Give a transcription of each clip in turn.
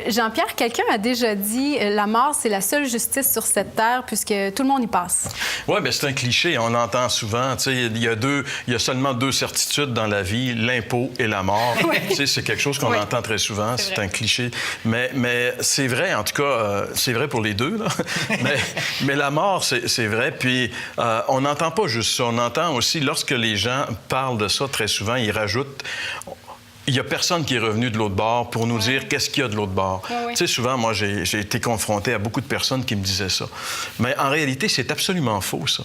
Jean-Pierre, quelqu'un a déjà dit la mort, c'est la seule justice sur cette terre puisque tout le monde y passe. Oui, bien, c'est un cliché. On l'entend souvent. Il y a seulement deux certitudes dans la vie, l'impôt et la mort. Oui. C'est quelque chose qu'on entend très souvent. C'est un cliché. Mais c'est vrai, en tout cas, c'est vrai pour les deux. Là. mais la mort, c'est vrai. Puis on n'entend pas juste ça. On entend aussi, lorsque les gens parlent de ça très souvent, ils rajoutent... Il n'y a personne qui est revenu de l'autre bord pour nous dire qu'est-ce qu'il y a de l'autre bord. Tu sais, souvent, moi, j'ai été confronté à beaucoup de personnes qui me disaient ça. Mais en réalité, c'est absolument faux, ça.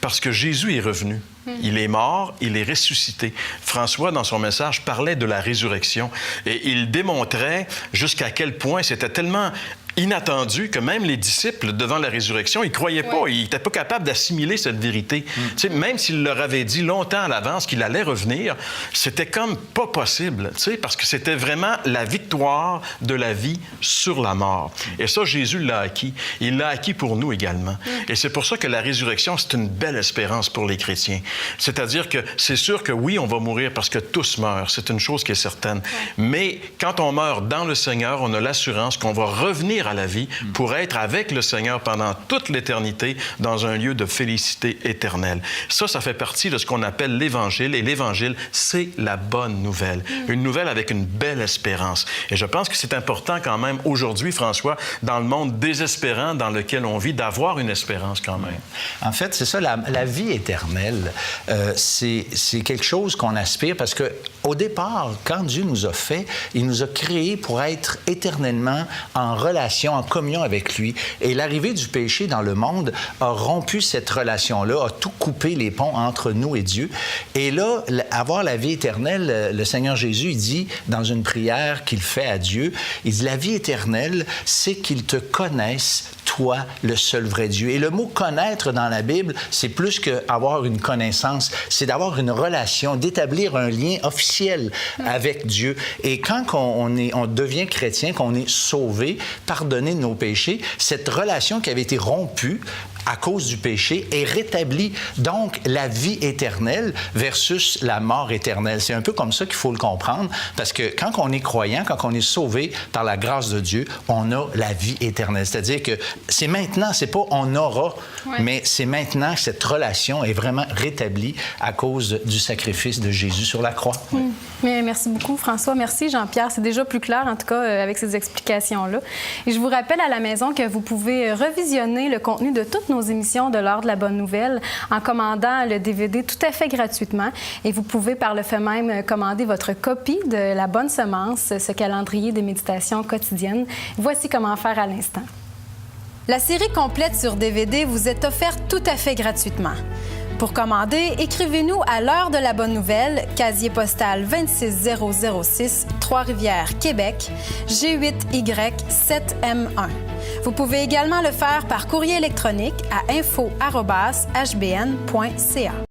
Parce que Jésus est revenu. Il est mort, il est ressuscité. François, dans son message, parlait de la résurrection. Et il démontrait jusqu'à quel point c'était tellement inattendu que même les disciples, devant la résurrection, ils ne croyaient pas. Ils n'étaient pas capables d'assimiler cette vérité. Tu sais, même s'il leur avait dit longtemps à l'avance qu'il allait revenir, c'était comme pas possible, tu sais, parce que c'était vraiment la victoire de la vie sur la mort. Et ça, Jésus l'a acquis. Il l'a acquis pour nous également. Et c'est pour ça que la résurrection, c'est une belle espérance pour les chrétiens. C'est-à-dire que c'est sûr que oui, on va mourir parce que tous meurent. C'est une chose qui est certaine. Mais quand on meurt dans le Seigneur, on a l'assurance qu'on va revenir à la vie pour être avec le Seigneur pendant toute l'éternité dans un lieu de félicité éternelle. Ça fait partie de ce qu'on appelle l'Évangile. Et l'Évangile, c'est la bonne nouvelle. Une nouvelle avec une belle espérance. Et je pense que c'est important quand même aujourd'hui, François, dans le monde désespérant dans lequel on vit, d'avoir une espérance quand même. En fait, c'est ça, la vie éternelle, c'est quelque chose qu'on aspire parce que au départ, quand Dieu nous a fait, il nous a créés pour être éternellement en relation, en communion avec lui. Et l'arrivée du péché dans le monde a rompu cette relation-là, a tout coupé les ponts entre nous et Dieu. Et là, avoir la vie éternelle, le Seigneur Jésus, il dit dans une prière qu'il fait à Dieu, il dit, la vie éternelle, c'est qu'ils te connaissent, toi, le seul vrai Dieu. Et le mot « connaître » dans la Bible, c'est plus qu'avoir une connaissance, c'est d'avoir une relation, d'établir un lien officiel avec Dieu. Et quand on devient chrétien, qu'on est sauvé, pardonné de nos péchés, cette relation qui avait été rompue à cause du péché est rétablie. Donc, la vie éternelle versus la mort éternelle. C'est un peu comme ça qu'il faut le comprendre, parce que quand on est croyant, quand on est sauvé par la grâce de Dieu, on a la vie éternelle. C'est-à-dire que c'est maintenant, c'est pas on aura, mais c'est maintenant que cette relation est vraiment rétablie à cause du sacrifice de Jésus sur la croix. Mais merci beaucoup, François. Merci, Jean-Pierre. C'est déjà plus clair, en tout cas, avec ces explications-là. Et je vous rappelle à la maison que vous pouvez revisionner le contenu de toutes nos émissions de l'Heure de la Bonne Nouvelle en commandant le DVD tout à fait gratuitement. Et vous pouvez par le fait même commander votre copie de La Bonne Semence, ce calendrier de méditation quotidienne. Voici comment faire à l'instant. La série complète sur DVD vous est offerte tout à fait gratuitement. Pour commander, écrivez-nous à l'Heure de la Bonne Nouvelle, casier postal 26006, Trois-Rivières, Québec, G8Y7M1. Vous pouvez également le faire par courrier électronique à info@hbn.ca.